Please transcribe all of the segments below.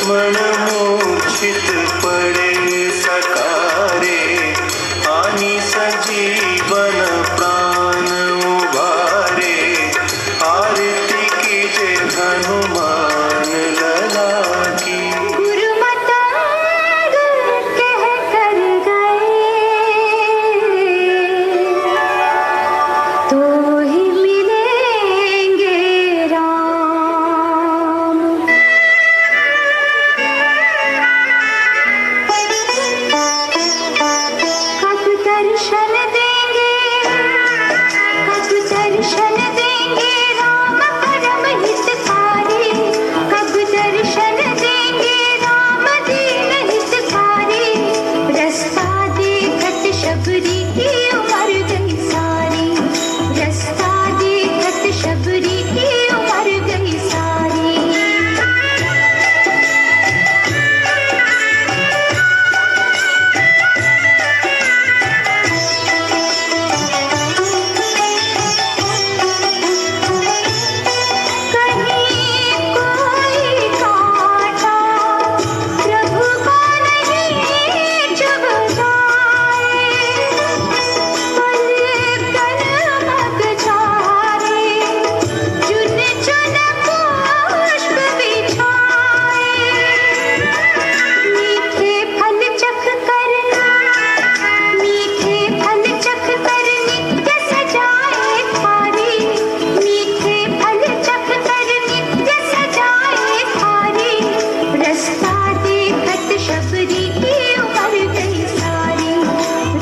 मन मूर्छित पड़े सकारे, आनी सजीवन प्राण उबारे, आरती कीजे हनुमान लला की। गुरु मतंग कह कर गए, तो ही मिलेंगे राम। कब दर्शन देंगे, कब दर्शन देंगे राम परम हितकारी, कब दर्शन देंगे राम दीन हितकारी। रास्ता देखत शबरी की उमर गई सारी, रास्ता देखत शबरी की उमर गई सारी। कहीं कोई कांटा प्रभु को नहीं चुभताए, पलकन मग झारे, चुन चुन पुष्प बिछाए। मीठे फल चख कर, मीठे फल चख कर नित्य सजाए थारी, मीठे फल चख कर नित्य सजाए थारी। रास्ता देखत शबरी की उमर गई सारी,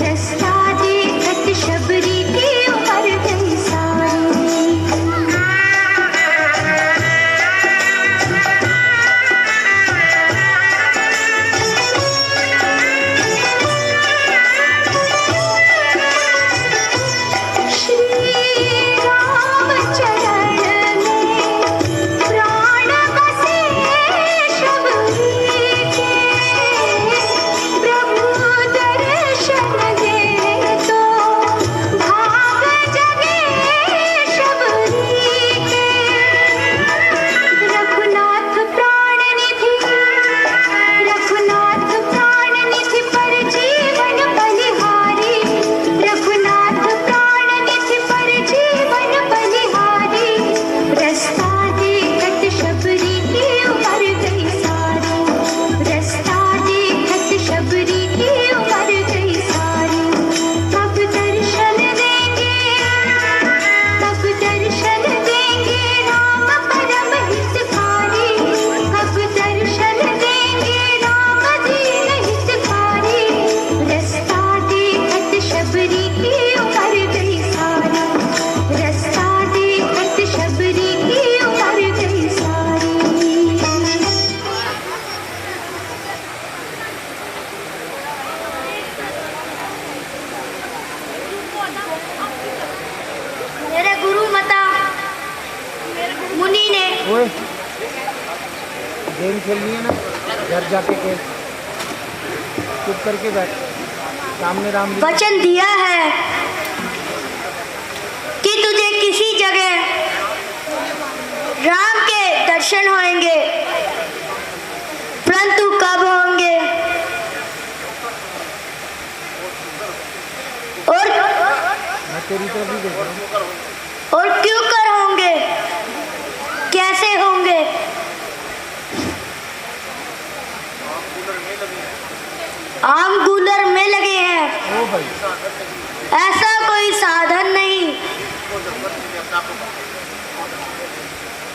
रास्ता देखत शबरी की उमर गई सारी। श्री राम चरण में प्राण बसे शबरी के, प्रभु दर्शन दे तो भाग जगे शबरी के। रघुनाथ प्राण निधि, रघुनाथ प्राण निधि पर जीवन बलिहारी, रघुनाथ प्राण निधि पर जीवन बलिहारी। रास्ता देखत शबरी की उमर गई सारी, रास्ता देखत शबरी की उमर गई सारी। कब दर्शन देंगे, कब दर्शन देंगे राम परम हितकारी, कब दर्शन देंगे राम दीन हितकारी। रास्ता देखत शबरी की उमर गई सारी, रास्ता देखत शबरी की उमर गई सारी। मेरे गुरु माता मुनि ने ओए गेम खेलनी है ना, घर जाके खेल, चुप करके बैठ, सामने राम जी। वचन दिया है कि तुझे किसी जगह राम के दर्शन होंगे, परंतु कब होंगे और मैं तेरी तरफ ही देख रहा हूँ। और क्यों कर होंगे, कैसे होंगे। आम गूलर में लगे हैं, ओ भाई ऐसा कोई साधन नहीं।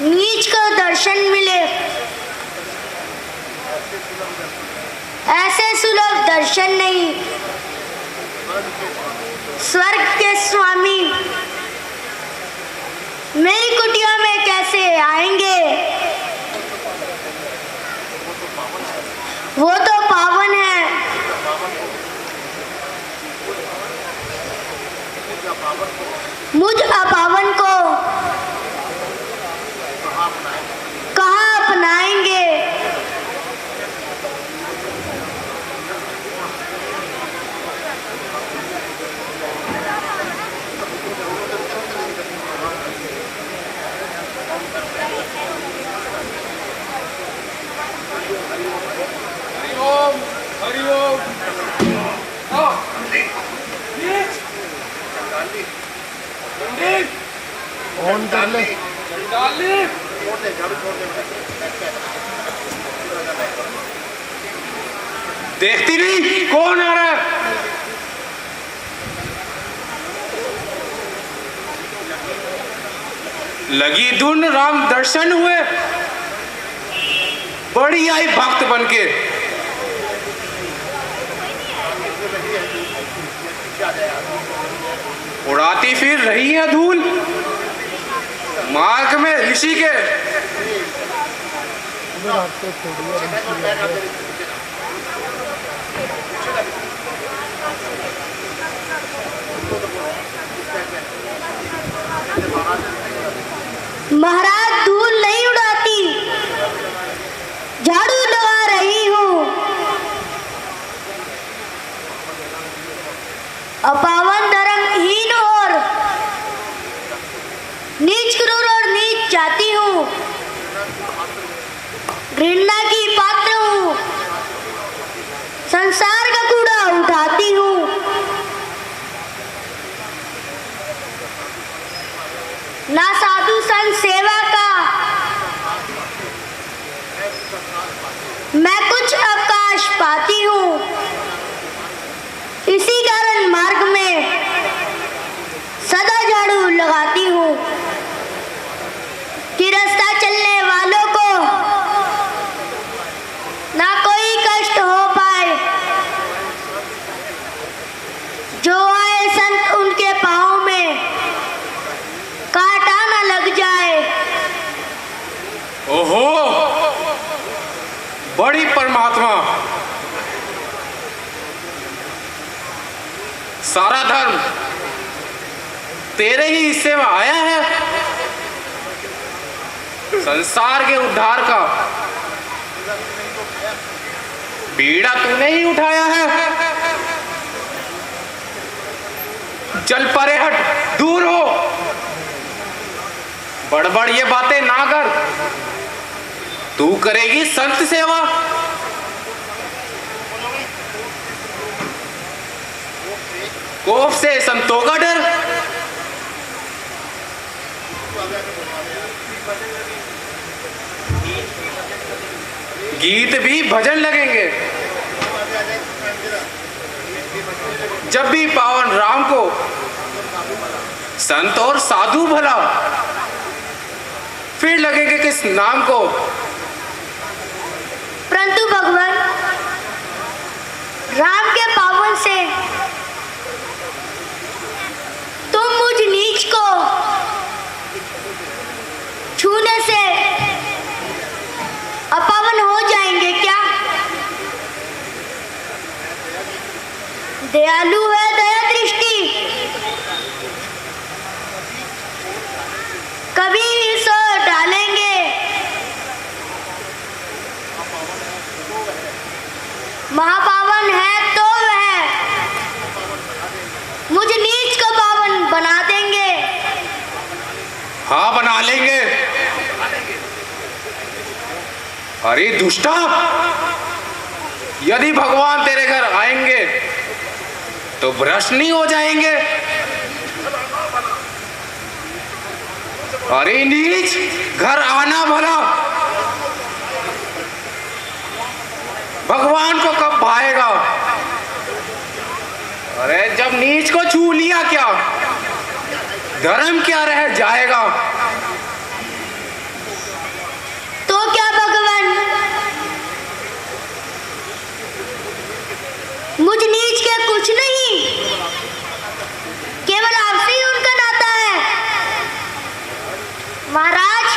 नीच को दर्शन मिले, ऐसे सुलभ दर्शन नहीं। स्वर्ग के स्वामी मेरी कुटिया में कैसे आएंगे, वो तो पावन है। मुझ अपावन को कहाँ अपनाएंगे। देखती नहीं कौन आ रहा है? लगी धुन, राम दर्शन हुए, बड़ी आई भक्त बनके। उड़ाती फिर रही है धूल मार्ग में ऋषि के। महाराज धूल नहीं उड़ाती, झाड़ू लगा रही हूँ। अपावन धर्महीन और नीच क्रूर और नीच जाती हूँ, घृणा की पात्र हूँ, संसार का कूड़ा उठाती हूँ। ना साधु संत सेवा का मैं कुछ अवकाश पाती हूँ, इसी कारण मार्ग में सदा झाड़ू लगाती हूँ कि रास्ता चलने वालों को ना कोई कष्ट हो पाए। जो आए संत उनके पाँव में कांटा ना लग जाए। ओहो, बड़ी परमात्मा। सारा धर्म तेरे ही हिस्से में आया है। संसार के उद्धार का बीड़ा तूने ही उठाया है। चल परे हट, दूर हो, बड़बड़ ये बातें ना कर। तू करेगी संत सेवा। कोफ से संतों का डर। गीत भी भजन लगेंगे जब भी पावन राम को संत और साधु भला, फिर लगेंगे किस नाम को। परंतु भगवान राम के पावन से तुम मुझ नीच को छूने से अपावन हो जाएंगे क्या? दयालु है दया दृष्टि, कभी सो डालेंगे। महापावन है तो वह मुझ नीच को पावन बना देंगे। हाँ, बना लेंगे। अरे दुष्टा, यदि भगवान तेरे घर आएंगे तो भ्रष्ट नहीं हो जाएंगे। अरे नीच, घर आना भला। भगवान को कब भाएगा? अरे जब नीच को छू लिया क्या धर्म क्या रह जाएगा? तो क्या भगवान मुझ नीच के कुछ नहीं, केवल आपसे ही उनका नाता है। महाराज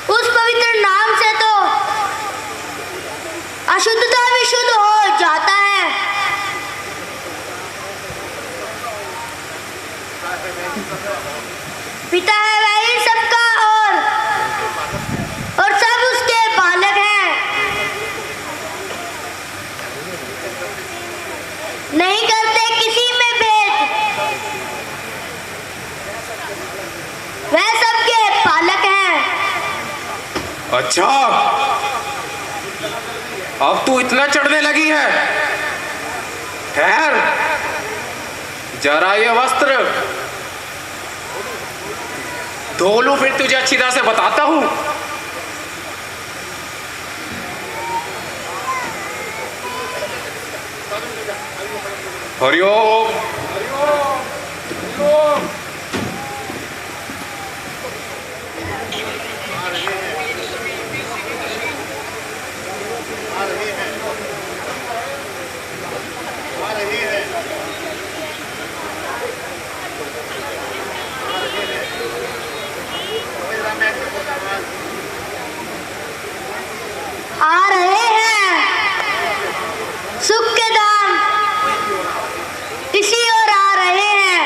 उस पवित्र नाम से तो अशुद्धता विशुद्ध हो जाता है। पिता है वह ही सबका और सब उसके बालक हैं। नहीं करते किसी में भेद, वह सबके पालक हैं। अच्छा, अब तू इतना चढ़ने लगी है। ठहर, जरा ये वस्त्र धो लूं फिर तुझे अच्छी तरह से बताता हूं। हरिओम हरिओम हरिओम। आ रहे हैं सुख के दाम इसी ओर आ रहे हैं।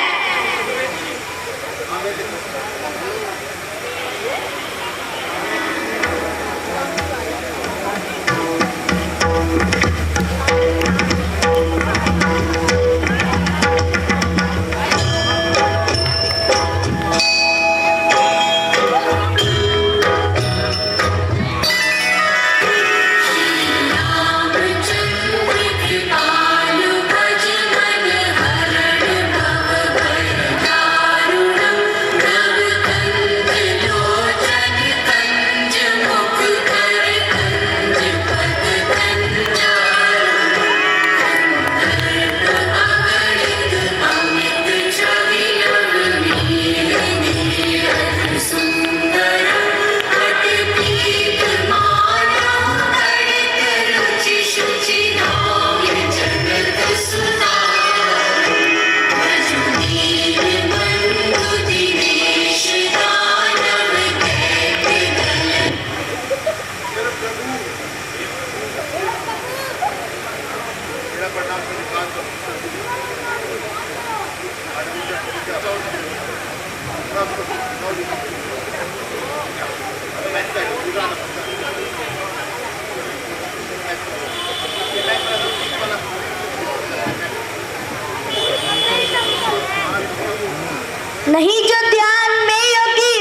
नहीं जो ध्यान में योगी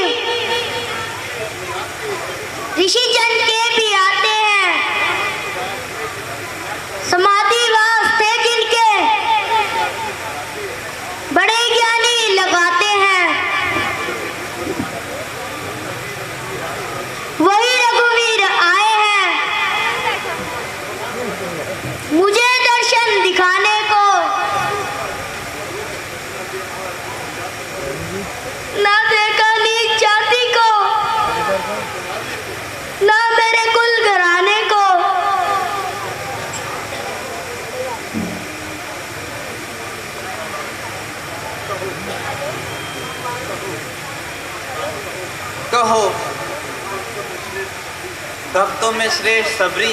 ऋषि जन के भी आते हैं, समाधि वास्ते जिनके बड़े ज्ञानी लगाते हैं, वही रघुवीर आए हैं मुझे दर्शन दिखाने को। ना देखा नीच जाति को, ना मेरे कुल घराने को। कहो भक्तों में श्रेष्ठ सबरी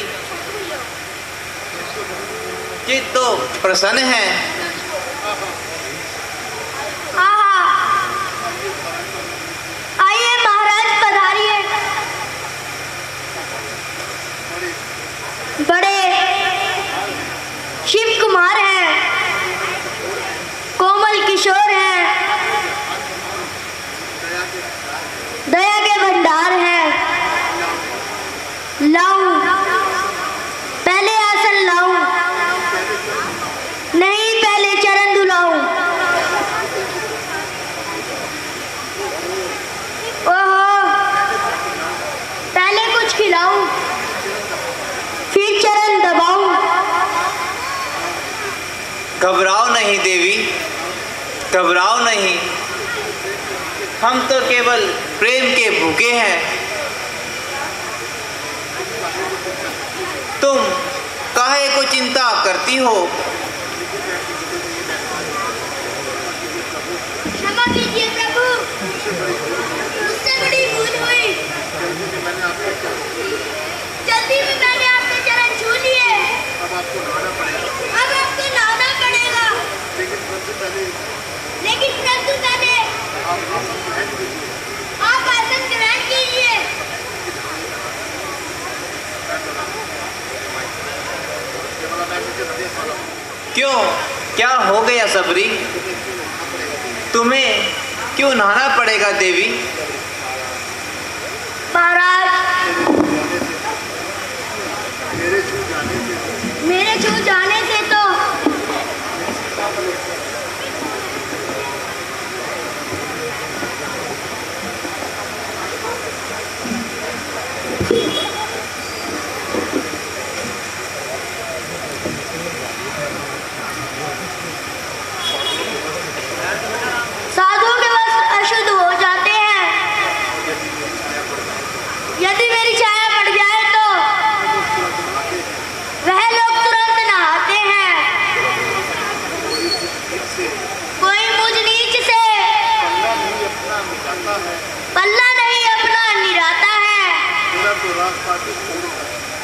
कि तो प्रसन्न है। आइए महाराज पधारिए। बड़े शिव कुमार हैं, कोमल किशोर हैं, दया के भंडार हैं। लाऊं पहले आसन लाऊं, नहीं पहले चरण धुलाऊं। ओहो, पहले कुछ खिलाऊं फिर चरण दबाऊं। घबराओ नहीं देवी, घबराओ नहीं, हम तो केवल प्रेम के भूखे हैं। तुम काहे को चिंता करती हो? क्षमा कीजिए प्रभु, मुझसे बड़ी भूल हुई। जल्दी में मैंने आपके चरण छू लिए। अब आपको नहाना पड़ेगा। लेकिन परंतु पहले आप आसन ग्रहण कीजिए। क्यों, क्या हो गया सबरी? तुम्हें क्यों नहाना पड़ेगा देवी? महाराज, मेरे छू जाने से तो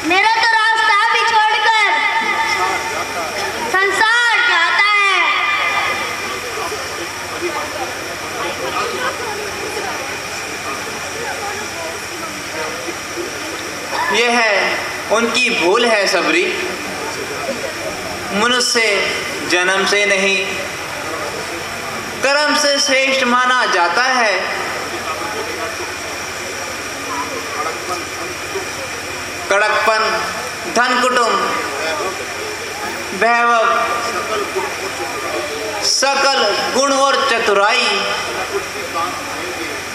मेरा तो रास्ता भी छोड़कर संसार जाता है। यह है उनकी भूल है सबरी। मनुष्य जन्म से नहीं कर्म से श्रेष्ठ माना जाता है। कड़कपन, धन कुटुंब, वैभव, सकल गुण और चतुराई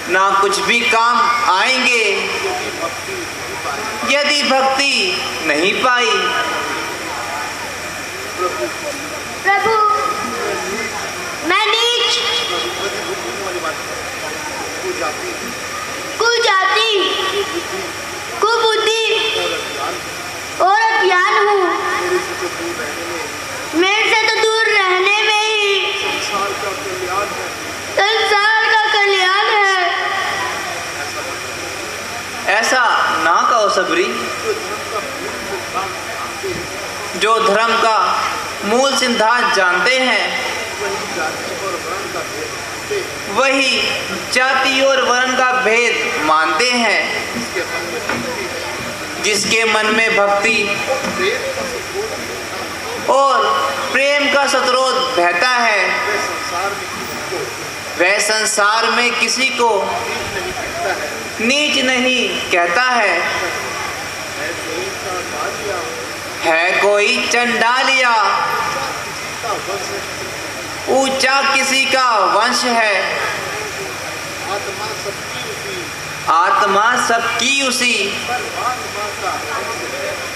ना कुछ भी काम आएंगे यदि भक्ति नहीं पाई। प्रभु, मैं नीच, कुजाति, कुबुद्धि और अज्ञान हूँ। मेरे से तो दूर रहने में ही संसार का कल्याण है। ऐसा ना कहो सबरी। जो धर्म का मूल सिद्धांत जानते हैं वही जाति और वर्ण का भेद मानते हैं। जिसके मन में भक्ति और प्रेम का स्रोत बहता है वह संसार में किसी को नीच नहीं कहता है। कोई चंडालिया ऊंचा किसी का वंश है। आत्मा सबकी उसी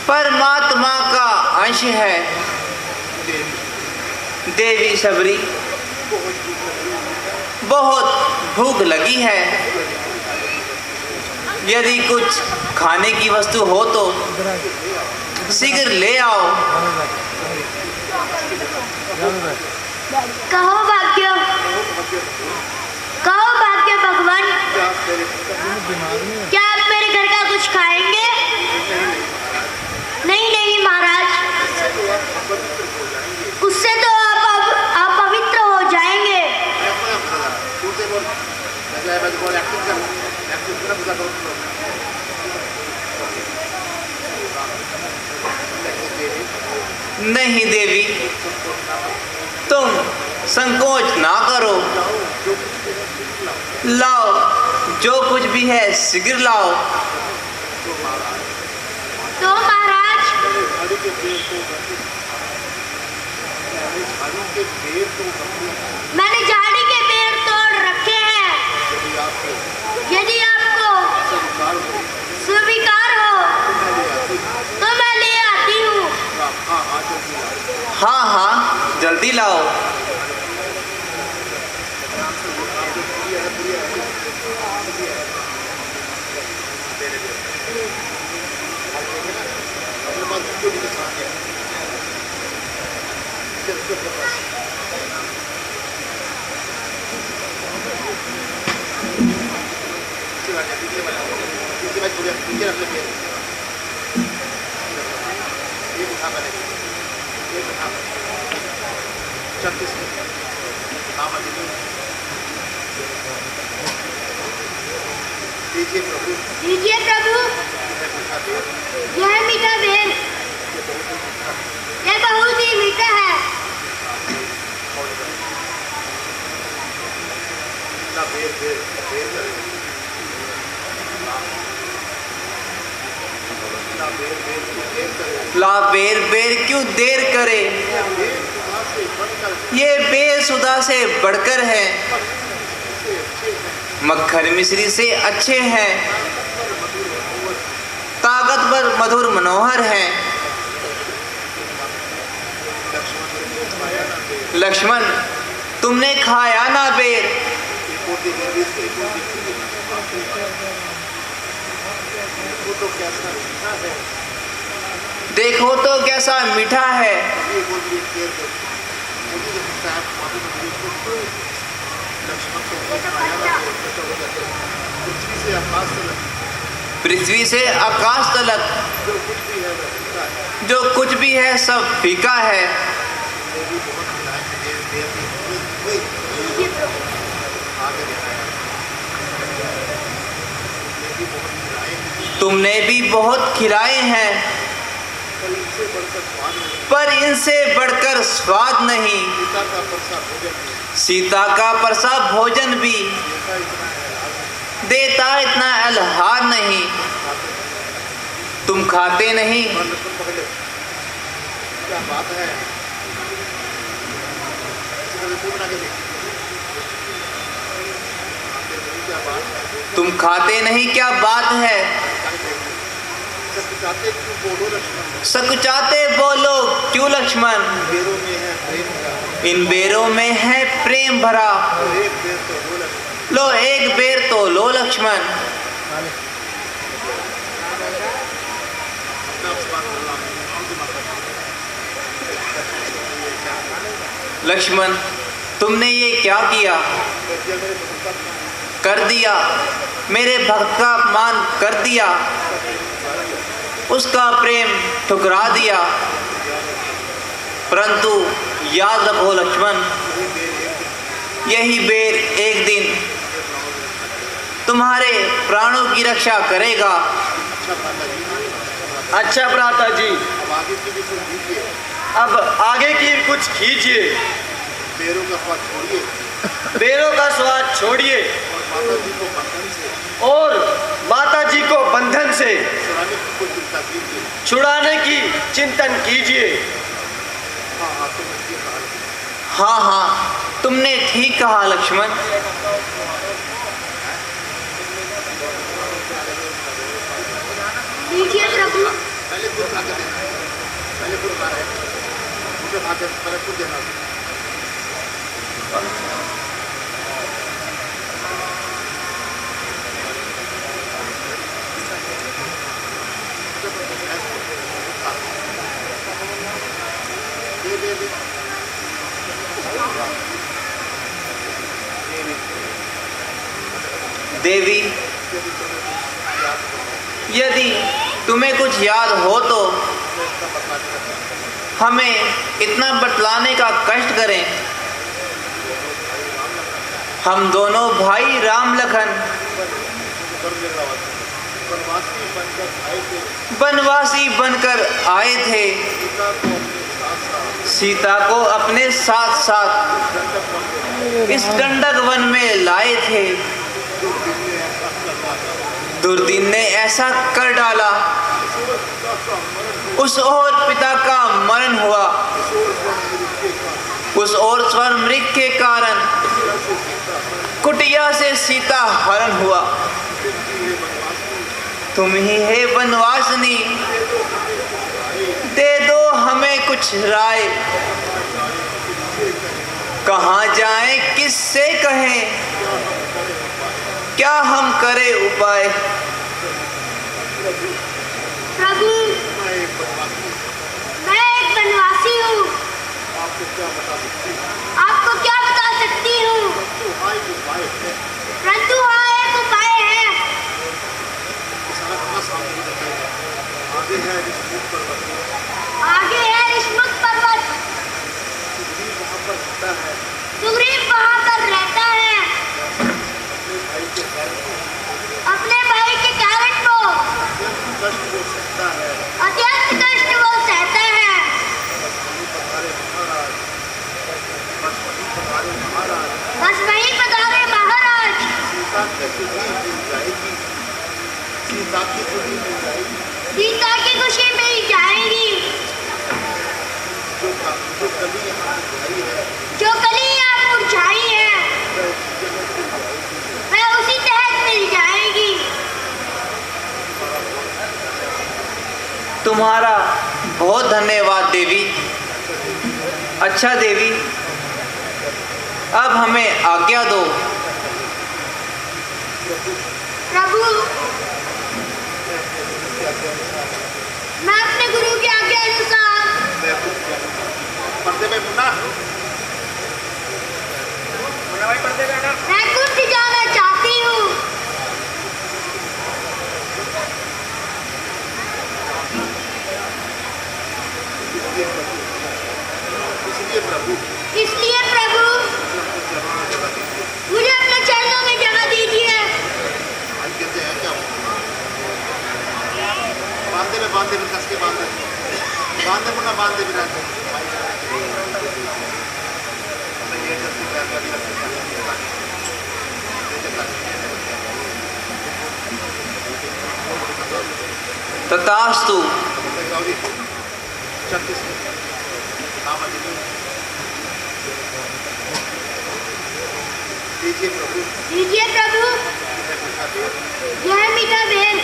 परमात्मा का अंश है। देवी सबरी, बहुत भूख लगी है। यदि कुछ खाने की वस्तु हो तो शीघ्र ले आओ। कहो भाग्य, कहो भाग्य भगवान, क्या आप मेरे घर का कुछ खाएंगे? नहीं नहीं महाराज, उससे तो आप पवित्र हो जाएंगे। नहीं देवी, तुम संकोच ना करो। लाओ, जो कुछ भी है शीघ्र लाओ। तो महाराज, मैंने झाड़ी के पेड़ तोड़ रखे हैं। यदि आपको स्वीकार हो तो मैं ले आती हूँ। हाँ हाँ, जल्दी लाओ। लीजिए प्रभु, यह मीठा बेल, यह बहुत ही मीठा है। ला बेर बेर क्यों देर करे, ये बेसुदा से बढ़कर है। मक्खन मिश्री से अच्छे हैं, ताकतवर मधुर मनोहर हैं। लक्ष्मण, तुमने खाया ना बेर? देखो तो कैसा मीठा है। पृथ्वी से आकाश तलक जो कुछ भी है सब फीका है। तुमने भी बहुत खिलाए हैं, पर इनसे बढ़कर स्वाद नहीं। सीता का परसा भोजन भी देता इतना अल्हार नहीं। तुम खाते नहीं, तुम खाते नहीं, क्या बात है? सकुचाते बोलो क्यों लक्ष्मण? इन बेरों में है प्रेम भरा, लो एक बेर तो लो लक्ष्मण। लक्ष्मण, तुमने ये क्या किया? कर दिया, मेरे भक्त का अपमान कर दिया, उसका प्रेम ठुकरा दिया। परंतु याद रखो लक्ष्मण, यही बेर एक दिन तुम्हारे प्राणों की रक्षा करेगा। अच्छा भ्राता जी, अब आगे की कुछ कीजिए। बेरों का स्वाद छोड़िए और माता जी को बंधन से छुड़ाने की चिंतन कीजिए। हाँ हाँ, तुमने ठीक कहा लक्ष्मण। लीजिए प्रभु। देवी, यदि तुम्हें कुछ याद हो तो हमें इतना बतलाने का कष्ट करें। हम दोनों भाई राम लखन वनवासी बनकर आए थे। सीता को अपने साथ साथ इस दंडक वन में लाए थे। दुर्दिन ने ऐसा कर डाला, उस और पिता का मरण हुआ, उस और स्वर मृग के कारण कुटिया से सीता हरण हुआ। तुम ही है वनवासिनी, दे दो हमें कुछ राय। कहाँ जाएं, किससे कहें, क्या हम करें उपाय? प्रभु, मैं एक वनवासी हूँ, आपको क्या बता सकती हूँ? परंतु हाँ, एक उपाय है। आगे है ऋषमुख पर्वत, सुग्रीव वहाँ पर रहता है। अपने भाई के कारण वो अत्यंत कष्ट वो सहता है। बस वही पधारे महाराज। सीता की खुशी मिल जाएगी। जो कली यहाँ मुरझाई है वह उसी तहत मिल जाएगी। तुम्हारा बहुत धन्यवाद देवी। अच्छा देवी, अब हमें आज्ञा दो। प्रभु, मैं अपने गुरु की आज्ञा अनुसार मैं कुंती जाना चाहती हूँ। तथास्तु। दीजिए प्रभु, यह मीठा बेर,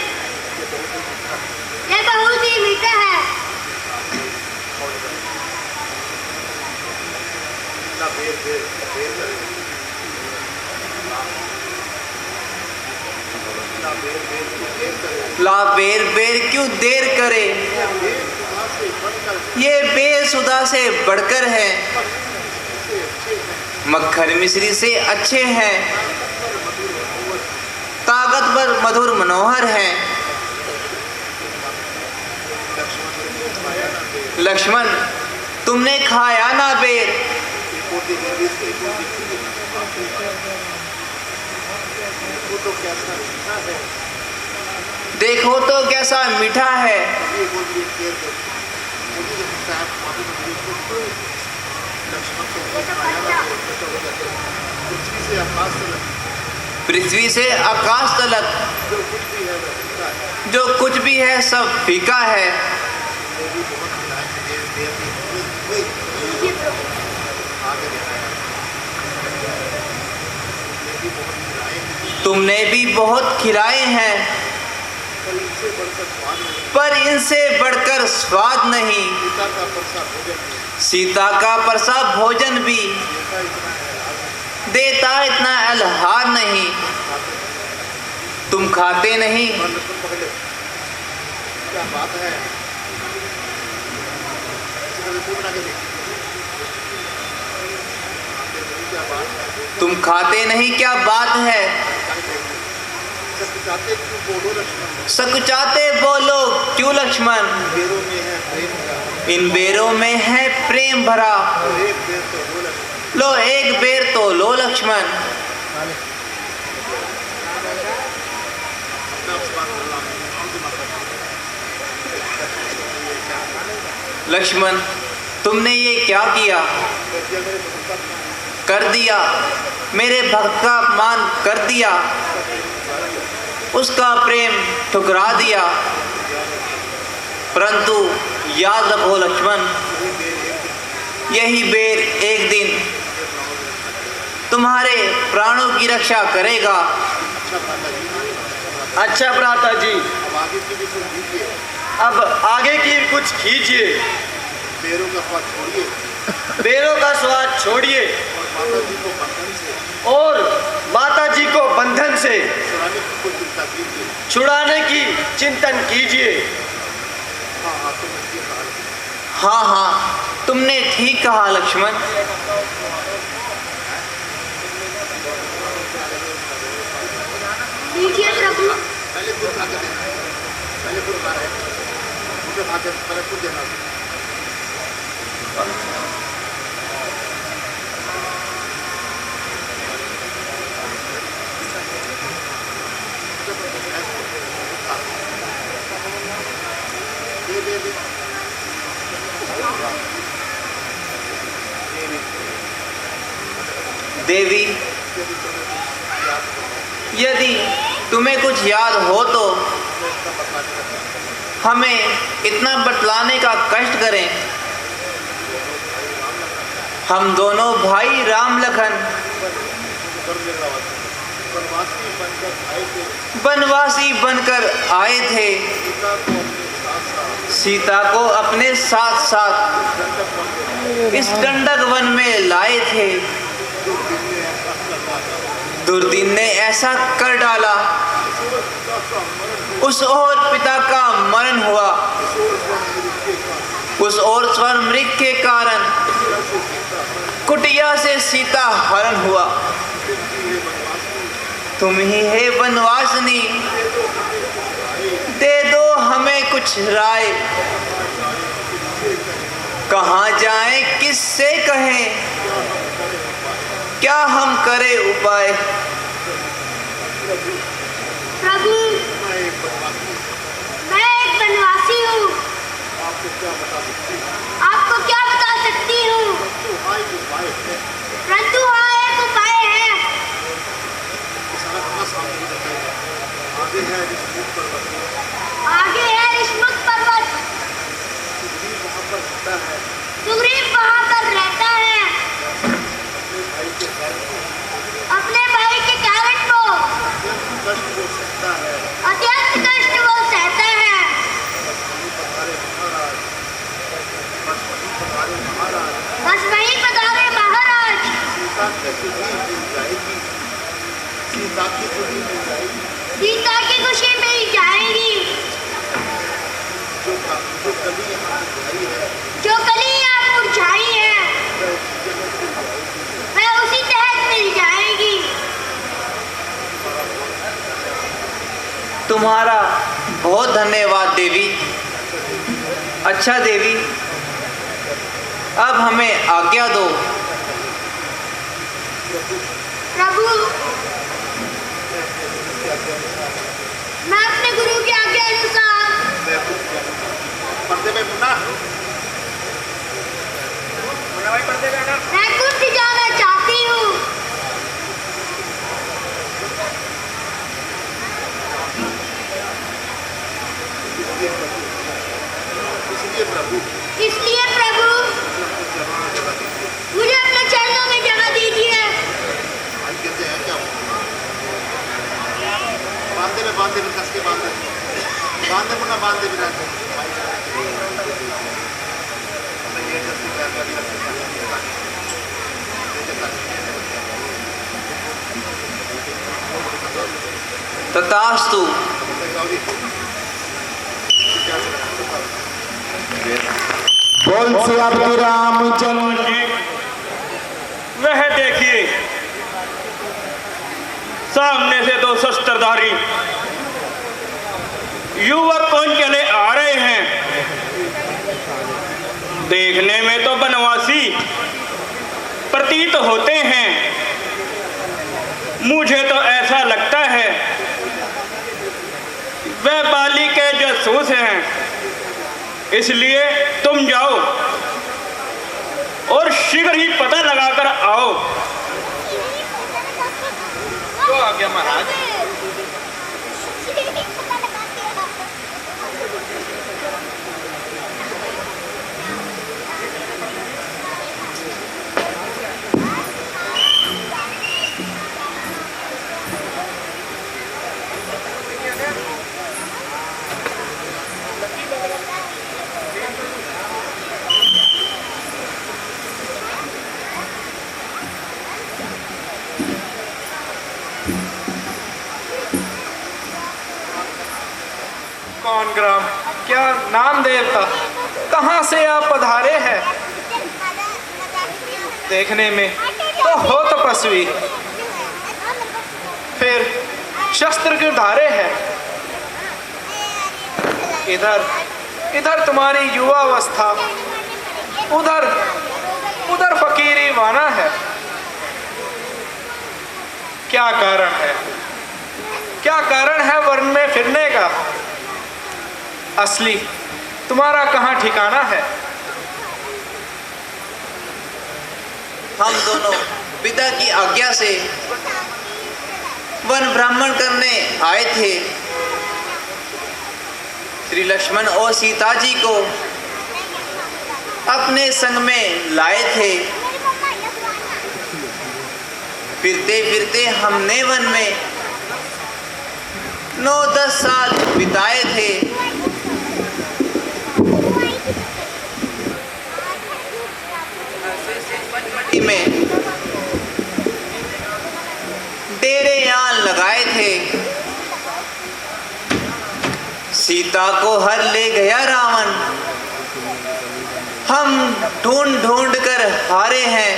यह बहुत ही मीठा है। ला बेर बेर क्यों देर करे, ये बेसुदा से बढ़कर है, मक्खन मिश्री से अच्छे हैं, ताकतवर मधुर मनोहर हैं। लक्ष्मण, तुमने खाया ना बेर? देखो तो कैसा मीठा है। पृथ्वी से आकाश तलक जो कुछ भी है सब फीका है। तुमने भी बहुत खिलाए हैं, पर इनसे बढ़कर स्वाद नहीं। सीता का परसा भोजन भी देता इतना अलहार नहीं। तुम खाते नहीं। तुम खाते नहीं, क्या बात है? सकुचाते बोलो क्यों लक्ष्मण? इन बेरों में है प्रेम भरा। लो एक बेर तो लो लक्ष्मण। लक्ष्मण, तुमने ये क्या किया? कर दिया, मेरे भक्त का अपमान कर दिया, उसका प्रेम ठुकरा दिया। परंतु याद रखो लक्ष्मण, यही बेर एक दिन तुम्हारे प्राणों की रक्षा करेगा। अच्छा भ्राता जी, अब आगे की कुछ कीजिए। बेरों का स्वाद छोड़िए और माता जी को बंधन से छुड़ाने की चिंतन कीजिए। हाँ हाँ, तुमने ठीक कहा लक्ष्मण। दीजिए प्रभु। देवी, यदि तुम्हें कुछ याद हो तो हमें इतना बतलाने का कष्ट करें। हम दोनों भाई राम लखन वनवासी बनकर आए थे। सीता को अपने साथ साथ इस दंडक वन में लाए थे। दुर्दिन ने ऐसा कर डाला, उस और पिता का मरण हुआ, उस और स्वर्ण मृग के कारण कुटिया से सीता हरण हुआ। तुम ही है वनवासिनी, दे दो हमें कुछ राय। कहाँ जाएं, किससे कहें, क्या हम करें उपाय? प्रभु, मैं एक वनवासी हूँ। जो कलियां मुरझाई हैं वह उसी तहत मिल जाएगी। तुम्हारा बहुत धन्यवाद देवी। अच्छा देवी, अब हमें आज्ञा दो। प्रभु, मैं अपने गुरु की आज्ञा अनुसार मैं कुछ जाना चाहती हूँ। इसलिए प्रभु मुझे अपने चरणों में जगह दीजिए। बांधे में कस के बांधे मुन्ना बांधे भी रहते तथास्तु। बोल से आपके रामचंद्र। वह देखिए, सामने से दो शस्त्रधारी युवक कौन चले आ रहे हैं। देखने में तो बनवासी प्रतीत होते हैं। मुझे तो ऐसा लगता है वह बाली के जासूस हैं। इसलिए तुम जाओ और शीघ्र ही पता लगाकर आओ। तो आ गया महाराज। कौन ग्राम, क्या नाम देवता, कहाँ से आप पधारे हैं? देखने में तो हो तपस्वी, फिर शस्त्र क्यों धारे हैं? इधर तुम्हारी युवावस्था, उधर फकीरी वाना है। क्या कारण है वन में फिरने का? असली तुम्हारा कहाँ ठिकाना है? हम दोनों पिता की आज्ञा से वन भ्रमण करने आए थे। श्री लक्ष्मण और सीता जी को अपने संग में लाए थे। फिरते फिरते हमने वन में 9-10 साल बिताए थे। में डेरे यहाँ लगाए थे। सीता को हर ले गया रावण। हम ढूंढ कर हारे हैं।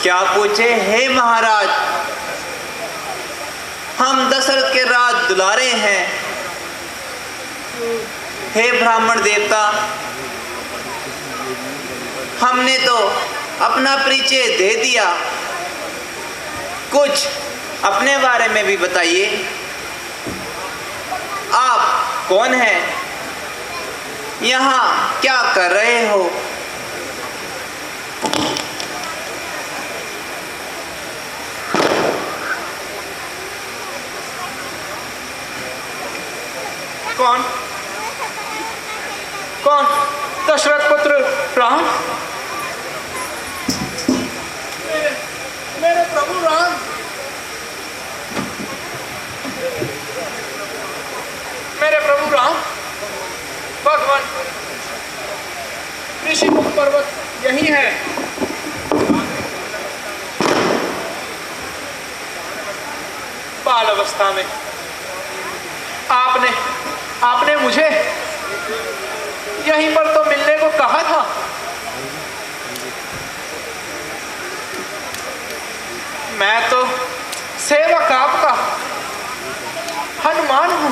क्या पूछे हे महाराज, हम दशरथ के राज दुलारे हैं। हे ब्राह्मण देवता, हमने तो अपना परिचय दे दिया, कुछ अपने बारे में भी बताइए। आप कौन हैं? यहाँ क्या कर रहे हो? कौन? दशरथ पुत्र राम? मेरे प्रभु राम। मेरे प्रभु राम, भगवान ऋषिमुख पर्वत यही है। बाल अवस्था में आपने आपने मुझे यहीं पर तो मिलने को कहा था। मैं तो सेवक आपका हनुमान हूं।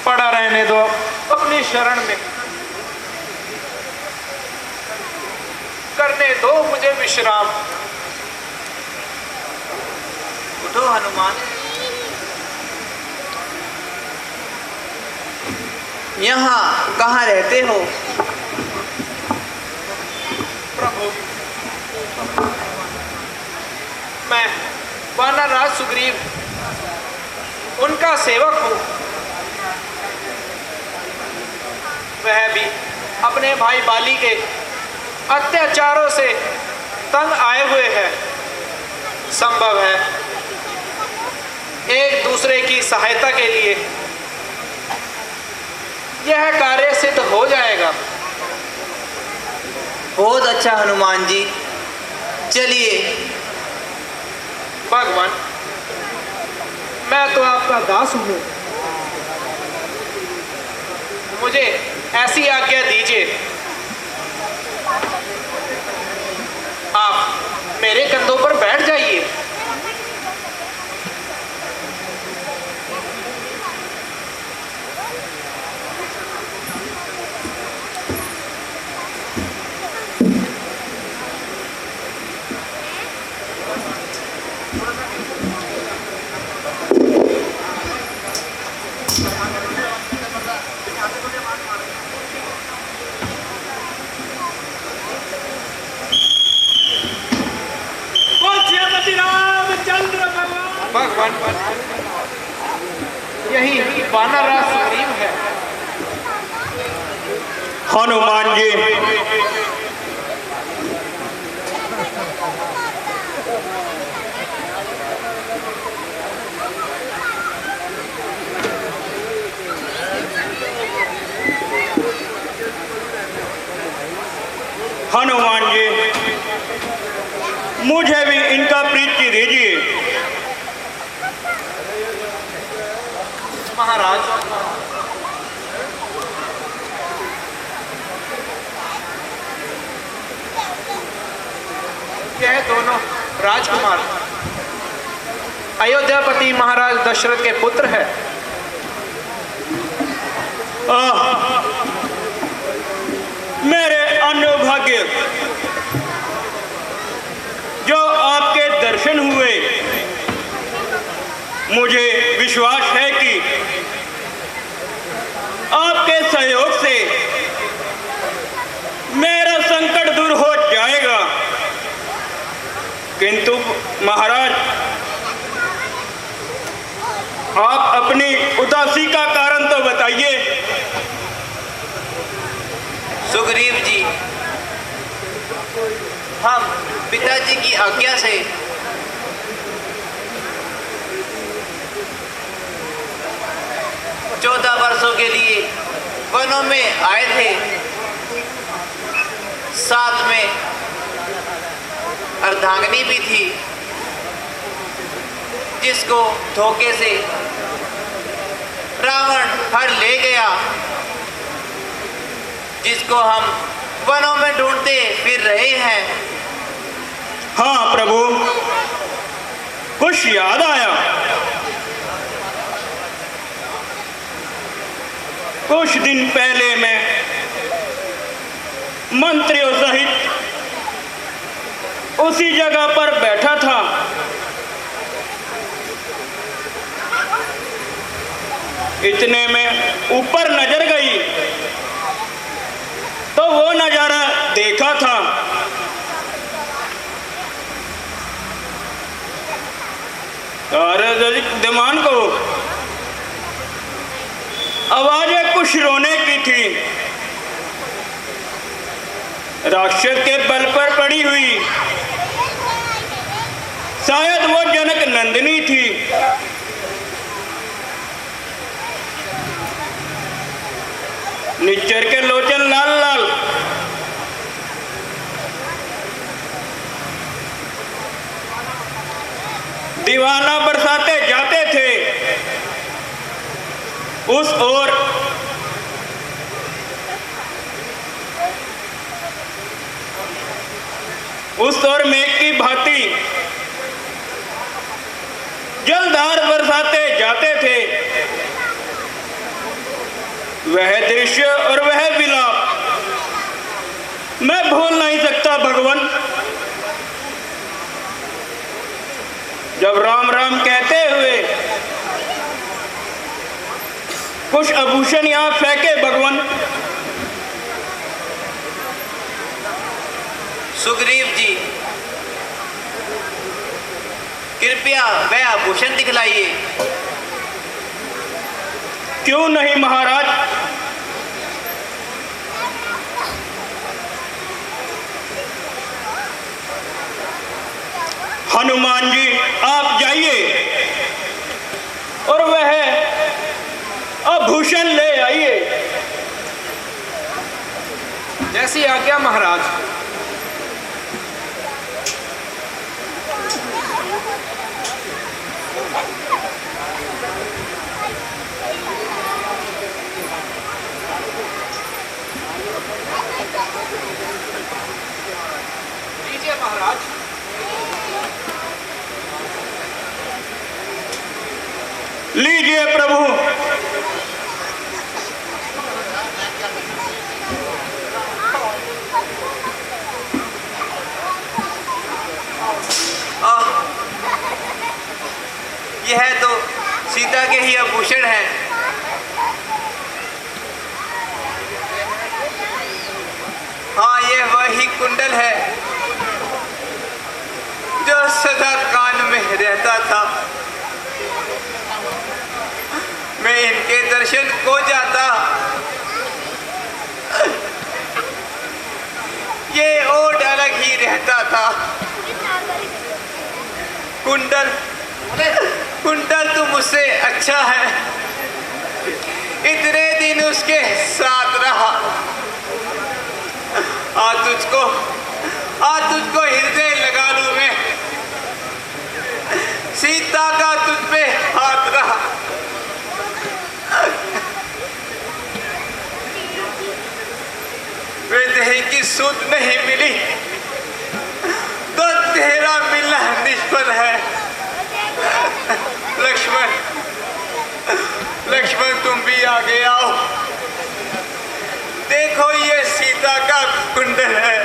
पड़ा रहने दो अपनी शरण में, करने दो मुझे विश्राम। उठो हनुमान, यहाँ कहाँ रहते हो? प्रभु, मैं वानरराज सुग्रीव उनका सेवक हूं। वह भी अपने भाई बाली के अत्याचारों से तंग आए हुए हैं। संभव है एक दूसरे की सहायता के लिए यह कार्य सिद्ध हो जाएगा। बहुत अच्छा हनुमान जी, चलिए। भगवान, मैं तो आपका दास हूं, मुझे ऐसी आज्ञा दीजिए। आप मेरे कंधों पर बैठ जाइए। भगवान, यही वानरराज सुग्रीव है। हनुमान जी, हनुमान जी, मुझे भी इनका प्रीति दीजिए। महाराज, यह दोनों राजकुमार अयोध्यापति महाराज दशरथ के पुत्र है। मेरे अनभाग्य, जो आपके दर्शन हुए, मुझे विश्वास है कि आपके सहयोग से मेरा संकट दूर हो जाएगा। किंतु महाराज, आप अपनी उदासी का कारण तो बताइए। सुग्रीव जी, हम पिताजी की आज्ञा से चौदह वर्षों के लिए वनों में आए थे। साथ में अर्धांगिनी भी थी, जिसको धोखे से रावण हर ले गया, जिसको हम वनों में ढूंढते फिर रहे हैं। हाँ प्रभु, कुछ याद आया। कुछ दिन पहले मैं मंत्रियों सहित उसी जगह पर बैठा था। इतने में ऊपर नजर गई तो वो नजारा देखा था। अरे दिमान को आवाजें कुछ रोने की थी। राक्षस के बल पर पड़ी हुई, शायद वो जनक नंदिनी थी। निच्चर के लोचन लाल लाल, दीवाना बरसाते जाते थे। उस ओर मेघ की भांति जलधार बरसाते जाते थे। वह दृश्य और वह विलाप मैं भूल नहीं सकता भगवान। जब राम राम कहते हुए कुछ आभूषण यहां फेंके भगवान। सुग्रीव जी, कृपया वह आभूषण दिखलाइए। क्यों नहीं महाराज। हनुमान जी आप जाइए और वह आभूषण ले आइए। जैसी आज्ञा महाराज। लीजिए महाराज। लीजिए प्रभु। यह तो सीता के ही आभूषण हैं। हाँ, यह वही कुंडल है जो सदा कान में रहता था। मैं इनके दर्शन को जाता, ये ओट अलग ही रहता था। कुंडल तो मुझसे अच्छा है। इतने दिन उसके साथ रहा। आज तुझको हृदय लगा लूं मैं। सीता का तुझ पे हाथ रहा। वे देह की सुध नहीं मिली तो तेरा मिलना निष्फल है। लक्ष्मण तुम भी आगे आओ। देखो ये सीता का कुंडल है।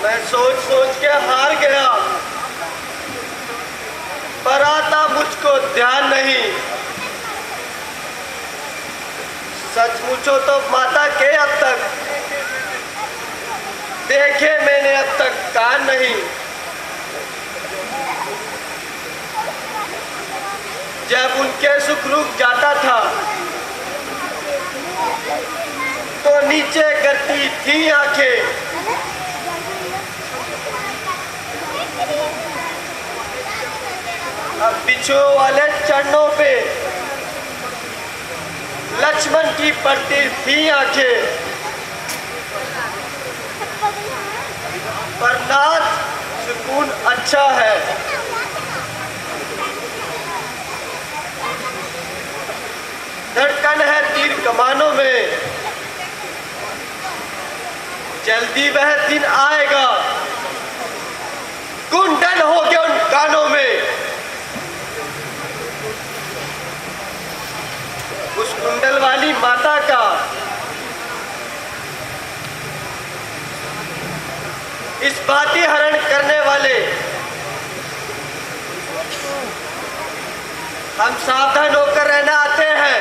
मैं सोच सोच के हार गया, पर आता मुझको ध्यान नहीं। सचमुचो तो माता के अब तक देखे मैंने, अब तक कान नहीं। जब उनके सुख रुक जाता था तो नीचे करती थी आंखें। अब बिच्छू वाले चरणों पे लक्ष्मण की पड़ती थी आंखें। पर नाथ सुकून अच्छा है। धड़कन है तीर कमानों में। जल्दी वह दिन आएगा, कुंडल हो गया उन कानों में। उस कुंडल वाली माता का इस बाती हरण करने वाले हम सावधान होकर रहना आते हैं,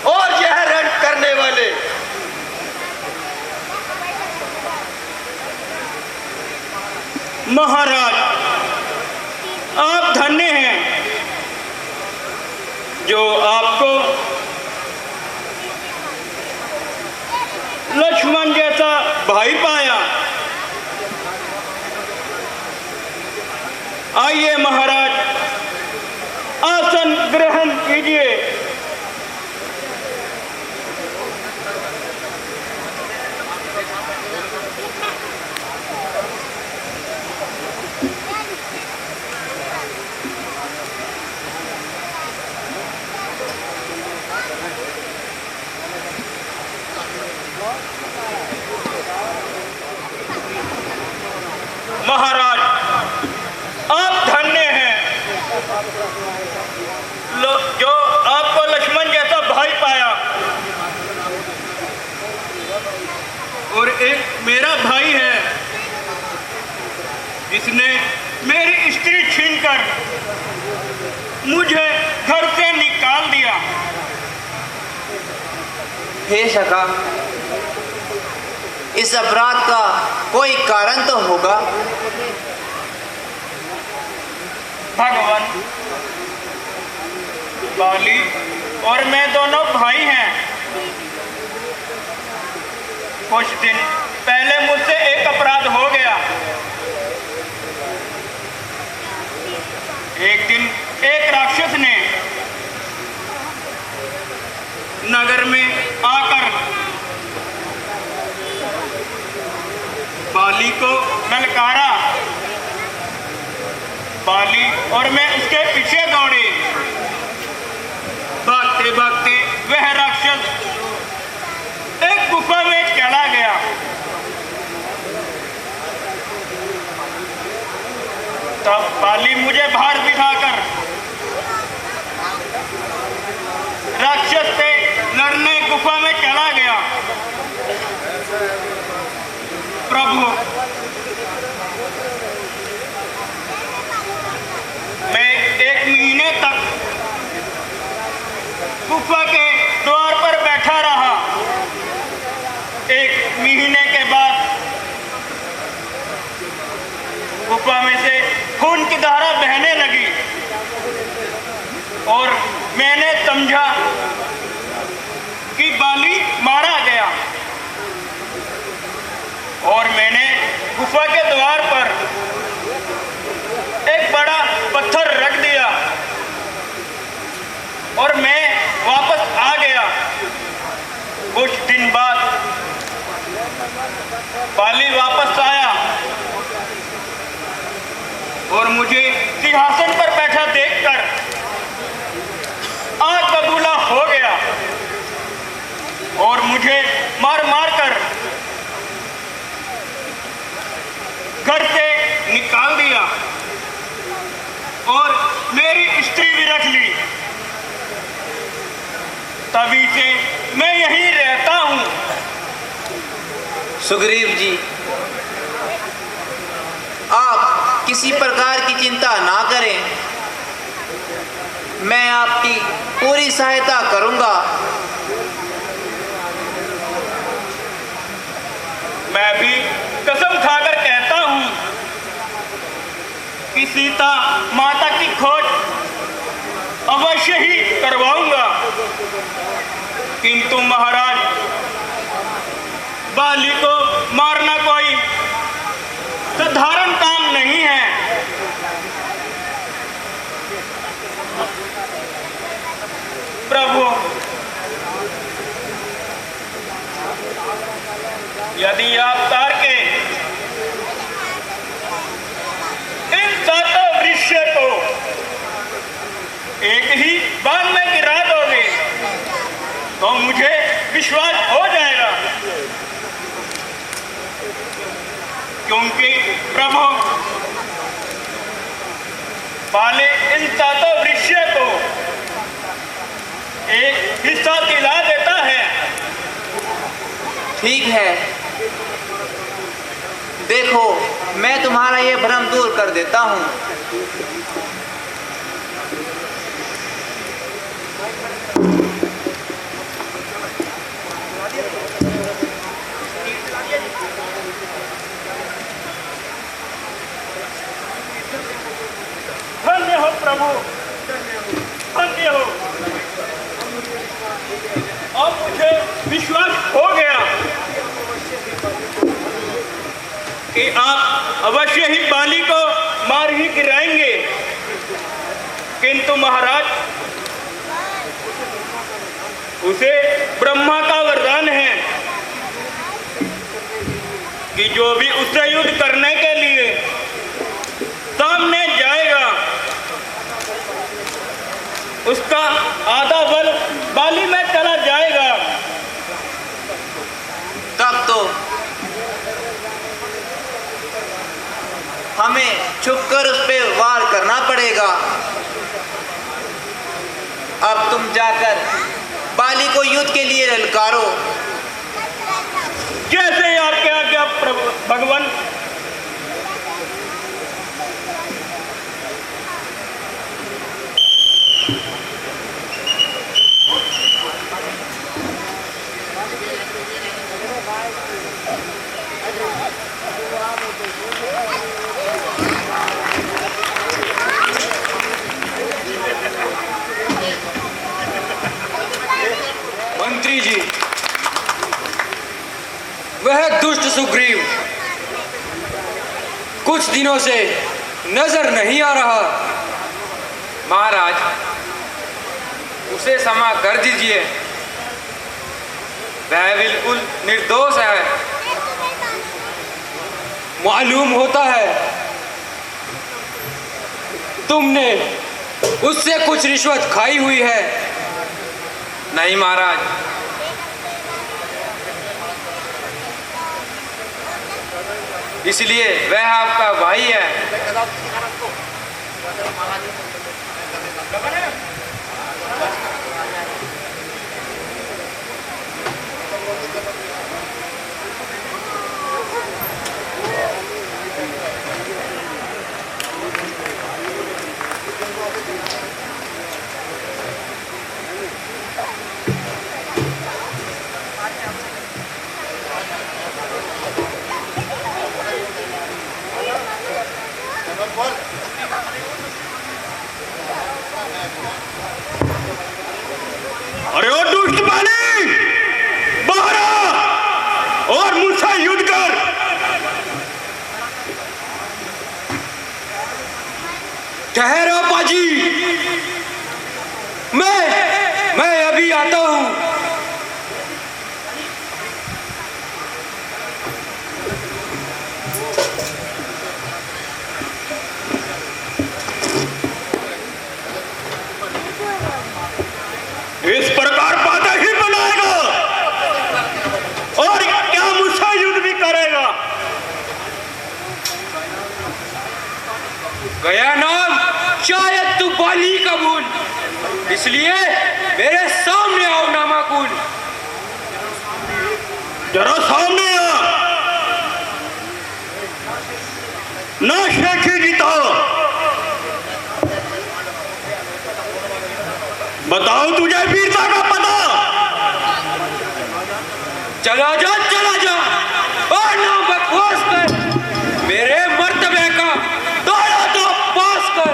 और यह हरण करने वाले महाराज आप धन्य हैं जो आपको लक्ष्मण जैसा भाई पाया। आइए महाराज आसन ग्रहण कीजिए। उसने मेरी स्त्री छीनकर मुझे घर से निकाल दिया। हे सखा, इस अपराध का कोई कारण तो होगा। भगवान, बाली और मैं दोनों भाई हैं। कुछ दिन पहले मुझसे एक अपराध हो गया। एक दिन एक राक्षस ने नगर में आकर बाली को ललकारा। बाली और मैं उसके पीछे दौड़े। भागते भागते वह राक्षस एक गुफा में चला गया। तब बाली मुझे बाहर बिठाकर राक्षस से लड़ने गुफा में चला गया। प्रभु, मैं 1 महीने तक गुफा के द्वार पर बैठा रहा। 1 महीने के बाद गुफा में से खून की धारा बहने लगी और मैंने समझा कि बाली मारा गया। और मैंने गुफा के द्वार पर एक बड़ा पत्थर रख दिया और मैं वापस आ गया। कुछ दिन बाद बाली वापस आया और मुझे सिंहासन पर बैठा देखकर आग बबूला हो गया और मुझे मार मार कर घर से निकाल दिया और मेरी स्त्री भी रख ली। तभी से मैं यहीं रहता हूं। सुग्रीव जी, आप किसी प्रकार की चिंता ना करें। मैं आपकी पूरी सहायता करूंगा। मैं भी कसम खाकर कहता हूं कि सीता माता की खोज अवश्य ही करवाऊंगा। किंतु महाराज, बाली को मारना कोई साधारण काम नहीं है। प्रभु, यदि आप तार के इन 7 वृक्ष को एक ही बाण में गिरा दोगे तो मुझे विश्वास हो जाएगा। क्योंकि प्रभु, बाली इन 7 वृक्ष को एक हिस्सा दिला देता है। ठीक है, देखो मैं तुम्हारा ये भ्रम दूर कर देता हूं। धन्य हो प्रभु, धन्य हो। अब मुझे विश्वास हो गया कि आप अवश्य ही बाली को मार ही गिराएंगे। किंतु महाराज, उसे ब्रह्मा का वरदान है कि जो भी उससे युद्ध करने के लिए सामने जाएगा उसका आधा बल बाली में चला जाएगा। तब तो हमें छुपकर उस पे वार करना पड़ेगा। अब तुम जाकर बाली को युद्ध के लिए ललकारो। जैसे आपके आज्ञा भगवान। सुग्रीव कुछ दिनों से नजर नहीं आ रहा। महाराज, उसे क्षमा कर दीजिए, वह बिल्कुल निर्दोष है। मालूम होता है तुमने उससे कुछ रिश्वत खाई हुई है। नहीं महाराज, इसलिए वह आपका भाई है। अरे ओ दुष्ट बाली, बाहर आ और मुझसे युद्ध कर। ठहरो पाजी, मैं अभी आता हूं। इस प्रकार बाधा ही बनाएगा और क्या मुझसे युद्ध भी करेगा। गया नाम शायद तू बाली का भूल, इसलिए मेरे सामने आओ नामाकुल। जरा सामने आ, ना शेखी जीता। बताओ तुझे वीरता का पता? चला जा और ना बकवास कर, मेरे मर्तबे का दाया तो पास कर।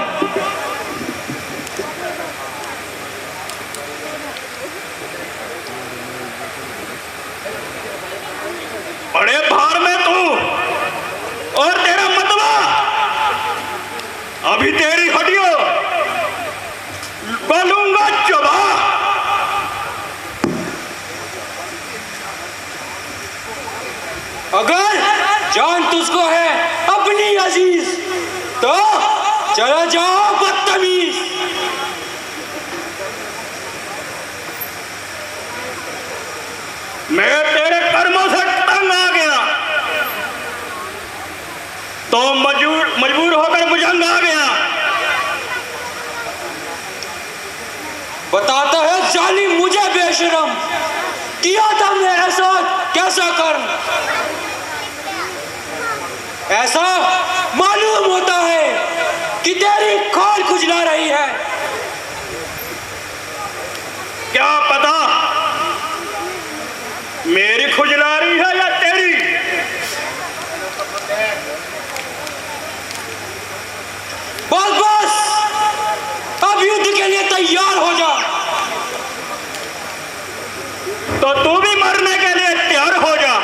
बड़े भार में तू और तेरा मतवा, अभी तेरी हड्डियों बलूंगा चबा। अगर जान तुझको है अपनी अजीज, तो चला जाओ बदतमीज। मैं तेरे कर्मों से तंग आ गया तो मजबूर होकर भुजंग आ गया। बताता है जालिम मुझे बेशरम, किया था मैं ऐसा कैसा कर। ऐसा मालूम होता है कि तेरी खोल खुजला रही है। क्या पता मेरी खुजला रही है या तेरी। बस अब युद्ध के लिए तैयार हो जा। तो तू भी मरने के लिए तैयार हो जा।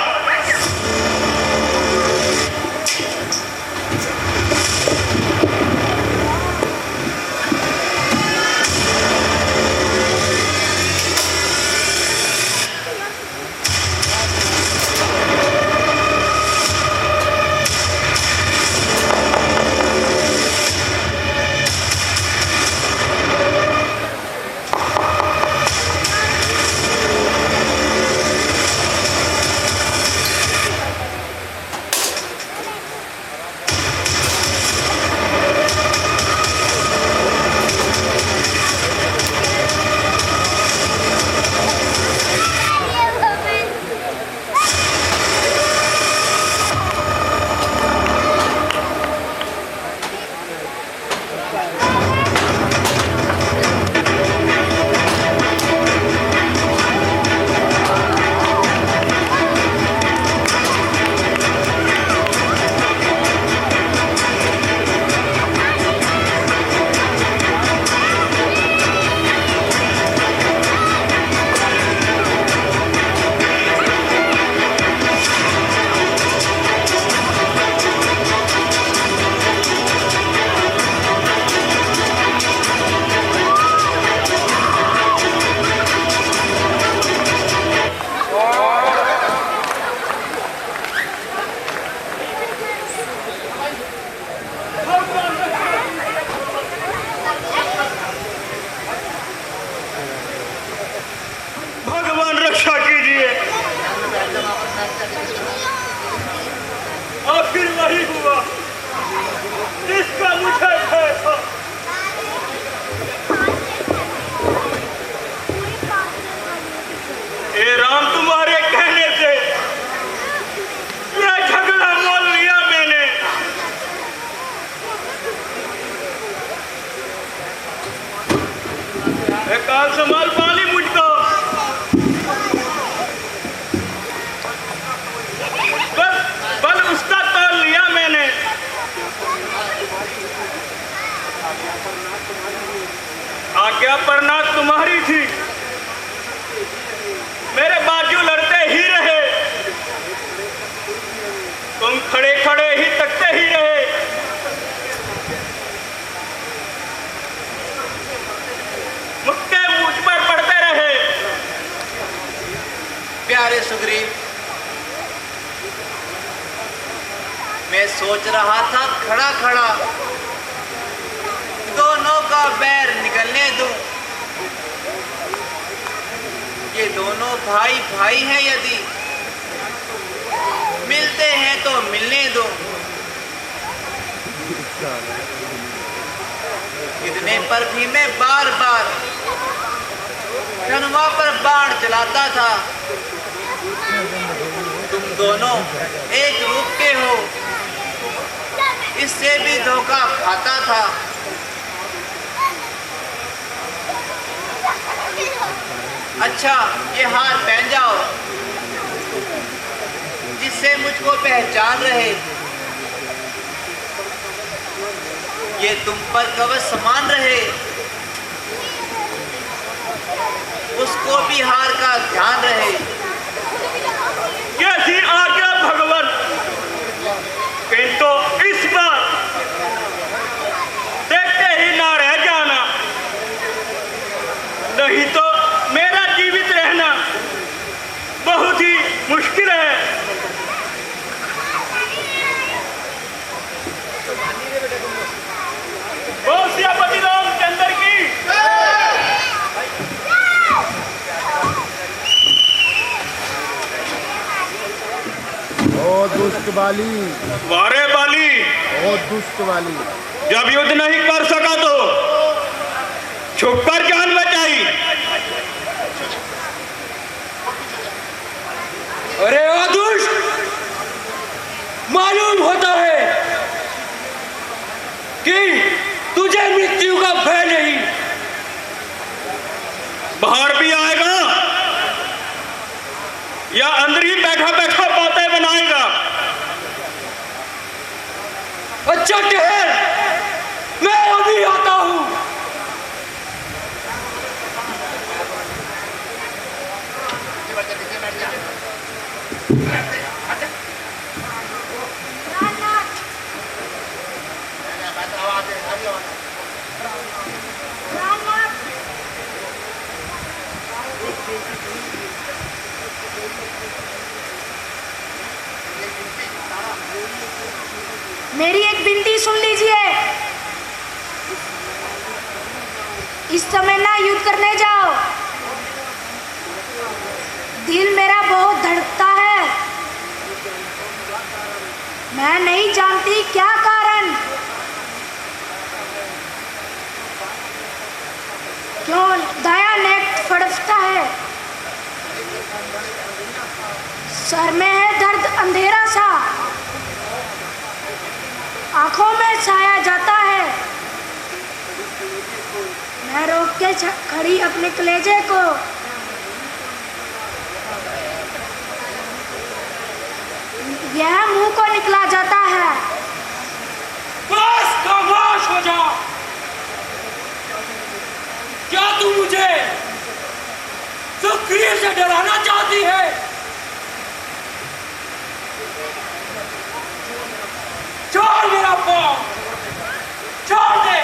मैं सोच रहा था खड़ा खड़ा दोनों का बैर निकलने दूं। ये दोनों भाई भाई हैं, यदि मिलते हैं तो मिलने दो। इतने पर भी मैं बार बार धनवा पर बाण चलाता था। तुम दोनों एक रूप के हो, इससे भी धोखा खाता था। अच्छा, ये हार पहन जाओ जिससे मुझको पहचान रहे। ये तुम पर कवच समान रहे, उसको भी हार का ध्यान रहे। कैसी आज्ञा भगवान, किंतु इस बार देखते ही ना रह जाना, नहीं तो मेरा जीवित रहना बहुत ही मुश्किल है। बोल सियापति रामचंद्र की। ओ दुष्ट बाली, वारे बाली, ओ दुष्ट बाली, जब युद्ध नहीं कर सका तो छुपकर जान बचाई। अरे ओ दुष्ट, मालूम होता है कि तुझे मृत्यु का भय नहीं। बाहर भी आएगा या अंदर ही बैठा बैठा बातें बनाएगा? अच्छा ठहर, मैं अभी आता हूं। मेरी एक विनती सुन लीजिए। इस समय ना युद्ध करने जाओ। दिल मेरा बहुत धड़कता है। मैं नहीं जानती क्या कारण, क्यों दया नेक फड़कता है। सर में है दर्द अंधेरा सा, आंखों में साया जाता है। मैं रोक के खड़ी अपने कलेजे को। यह मुंह को निकला जाता है। बस खामोश हो जा। क्या तू मुझे सुग्रीव से डराना चाहती है? छोड़ मेरा पांव, छोड़ दे।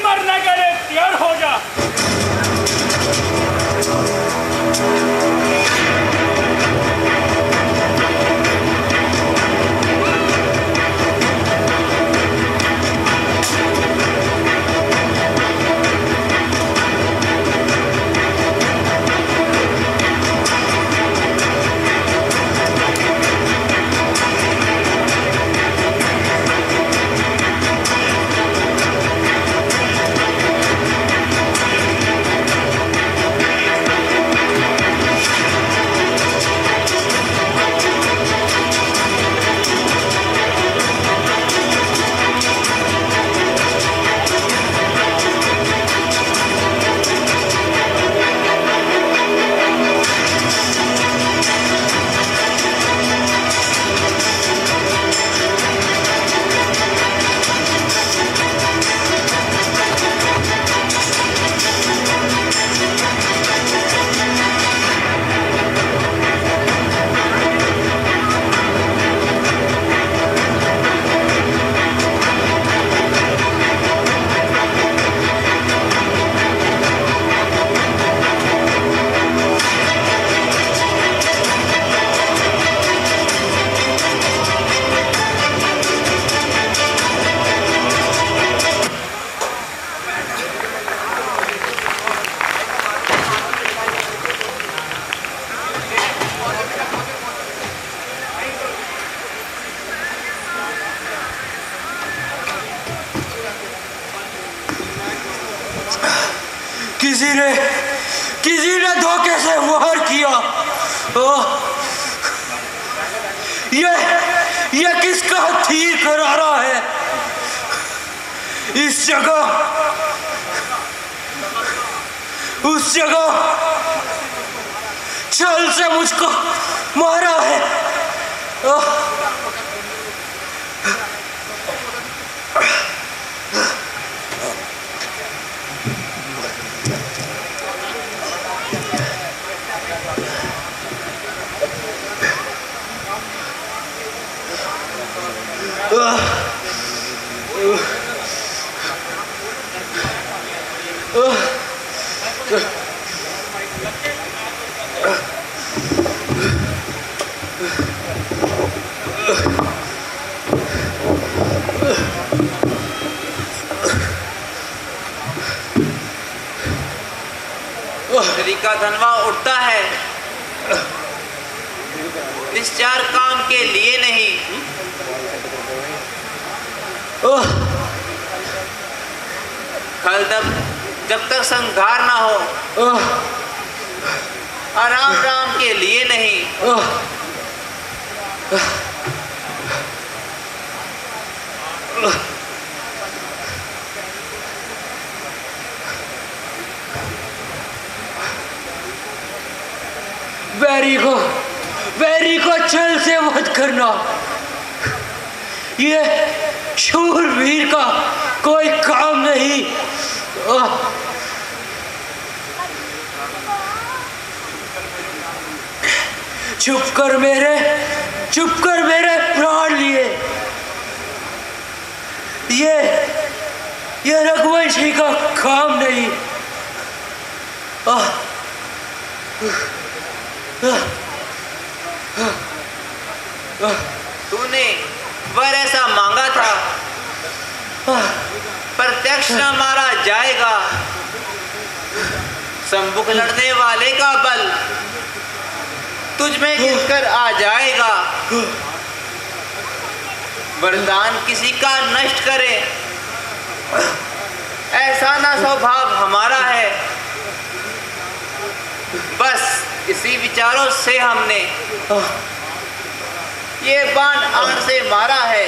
मरने के लिए तैयार हो जा। किसी ने धोखे से वार किया। ये किसका तीर करारा है? इस उस जगह छल से मुझको मारा है। का धनवा उठता है इस चार काम के लिए नहीं। कल तक जब तक संघार ना हो, आराम राम के लिए नहीं। वैरी को छल से वध करना ये शूरवीर का कोई काम नहीं। चुप कर मेरे प्राण लिए। ये रघुवंशी का काम नहीं। तूने वर ऐसा मांगा था, प्रत्यक्ष न मारा जाएगा। सम्मुख लड़ने वाले का बल तुझ में गिरकर आ जाएगा। वरदान किसी का नष्ट करे ऐसा ना स्वभाव हमारा है। बस इसी विचारों से हमने ये बाण आन से मारा है।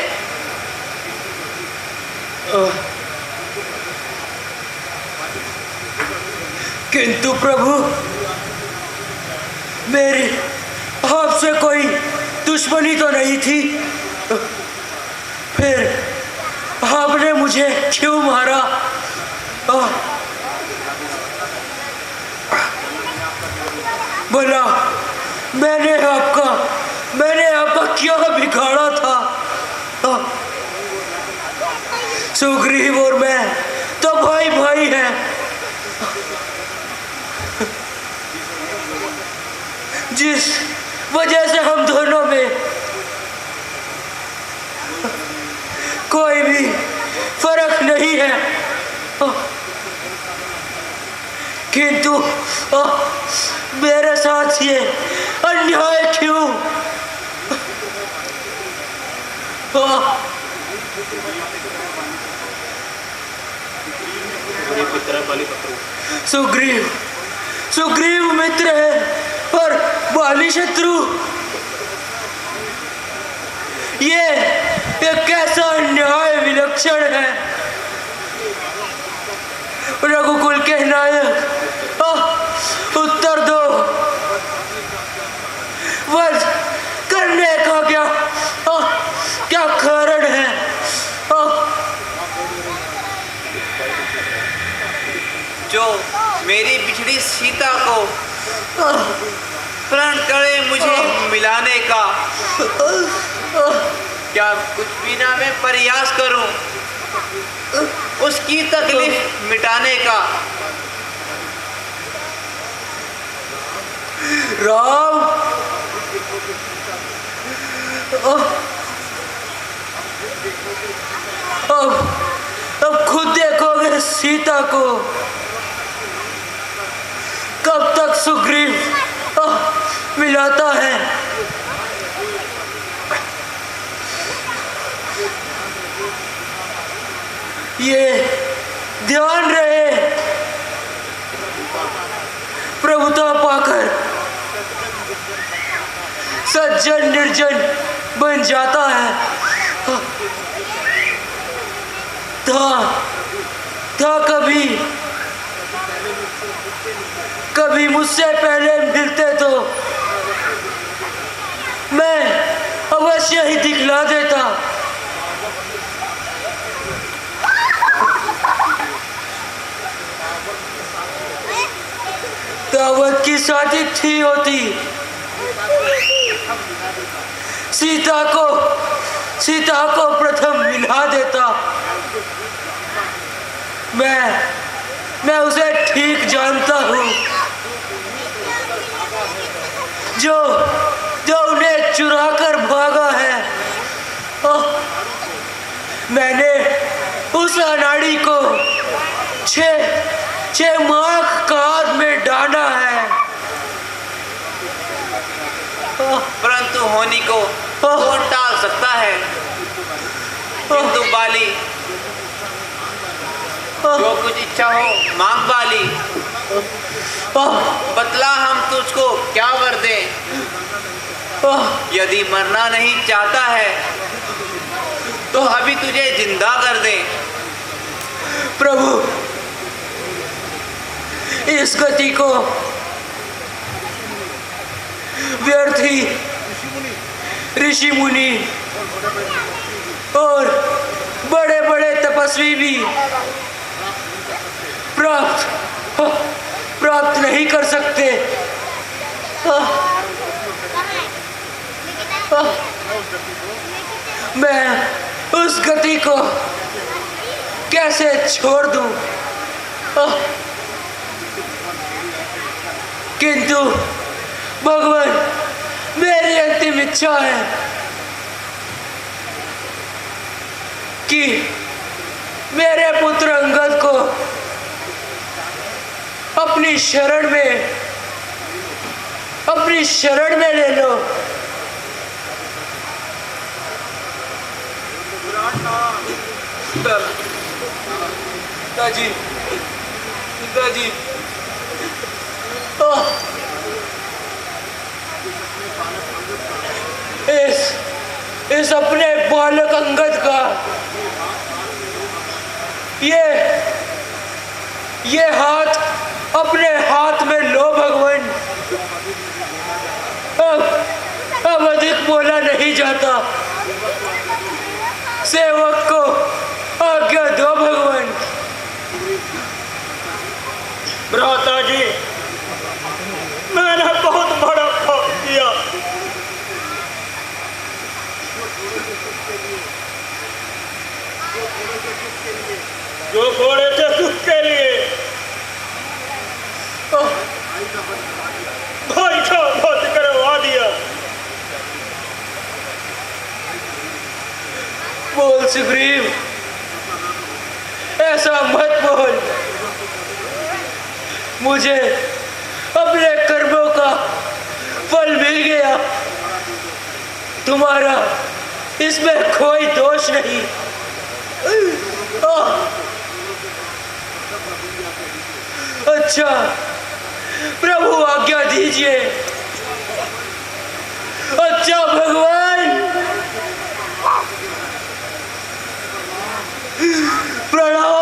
किंतु प्रभु, मेरी आपसे कोई दुश्मनी तो नहीं थी, फिर आपने मुझे क्यों मारा? बोला, मैंने आपका क्या बिगाड़ा था? सुग्रीव और मैं तो भाई हैं। जिस वजह से हम दोनों में कोई भी फर्क नहीं है, किंतु मेरे साथ ये अन्याय क्यों? सुग्रीव मित्र है और बाली शत्रु। ये कैसा अन्याय विलक्षण है। रघुकुल के नायक, उत्तर दो। वध करने का क्या कारण है? जो मेरी बिछड़ी सीता को प्रण करे मुझे मिलाने का, क्या कुछ भी ना मैं प्रयास करूं उसकी तकलीफ मिटाने का। राम, अब खुद देखोगे सीता को। कब तक सुग्रीव मिलाता है? ये ध्यान रहे, सज्जन निर्जन बन जाता है। था कभी मुझसे पहले मिलते तो मैं अवश्य ही दिखला देता। दावत की शादी थी होती, सीता को प्रथम मिला देता। मैं उसे ठीक जानता हूँ जो उन्हें चुरा कर भागा है। मैंने उस अनाड़ी को छह माह काद में डाला है, परंतु होनी को कौन टाल सकता है। किंतु बाली, जो कुछ इच्छा हो मांग बाली, बतला हम तुझको क्या वर दें। यदि मरना नहीं चाहता है तो अभी तुझे जिंदा कर दें। प्रभु, इस गति को व्यर्थ ही ऋषि मुनि और बड़े बड़े तपस्वी भी प्राप्त नहीं कर सकते। मैं उस गति को कैसे छोड़ दूं? किंतु भगवान, मेरी अंतिम इच्छा है कि मेरे पुत्र अंगद को अपनी शरण में ले लो। पिताजी, इस अपने बालक अंगद का ये हाथ अपने हाथ में लो भगवान। अब अधिक बोला नहीं जाता। सेवक को आज्ञा दो भगवान। भ्राता जी, मैंने बहुत बड़ा पाप किया। जो घोड़े थे सुख के लिए भाई का वध करवा दिया। बोल सुग्रीव, ऐसा मत बोल। मुझे अपने कर्मों का फल मिल गया, तुम्हारा इसमें कोई दोष नहीं। अच्छा प्रभु, आज्ञा दीजिए। अच्छा भगवान, प्रणाम।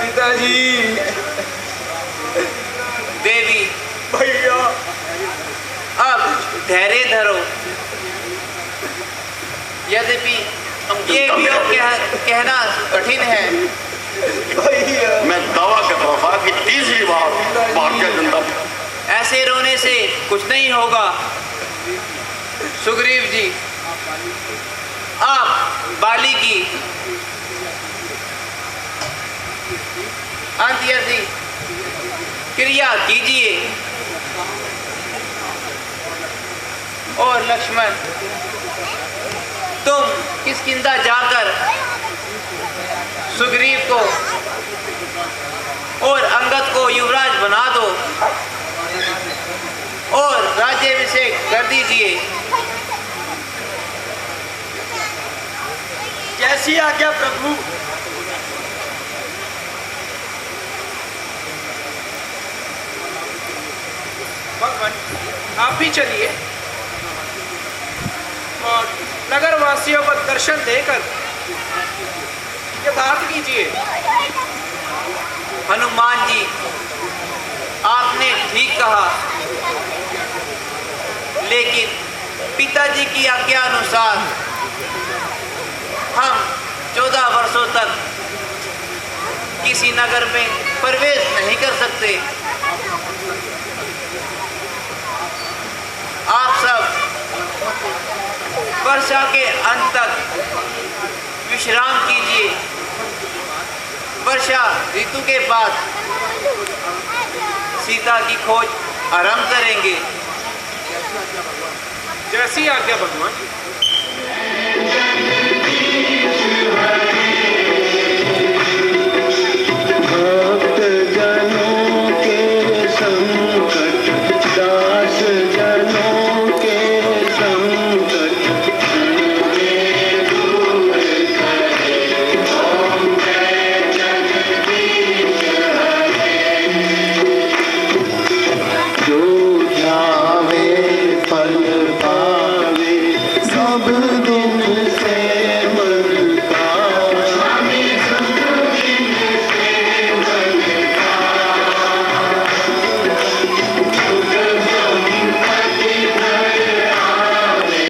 पिताजी। देवी, भैया, अब धैर्य धरो। यद्यपि ये वियोग कहना कठिन है। मैं दावा कर रहा था कि तीसरी बार भारतीय जनता ऐसे रोने से कुछ नहीं होगा। सुग्रीव जी, आप बाली की अंत्येष्टि क्रिया कीजिए और लक्ष्मण, तुम किष्किंधा जाकर सुग्रीव को और अंगद को युवराज बना दो और राज्याभिषेक कर दीजिए। जैसी आज्ञा प्रभु। भगवान, आप भी चलिए और नगर वासियों को दर्शन देकर यथार्थ कीजिए। हनुमान जी, आपने ठीक कहा, लेकिन पिताजी की आज्ञा अनुसार हम 14 वर्षों तक किसी नगर में प्रवेश नहीं कर सकते। आप सब वर्षा के अंत तक विश्राम कीजिए। वर्षा ऋतु के बाद सीता की खोज आरंभ करेंगे। जैसी आज्ञा भगवान।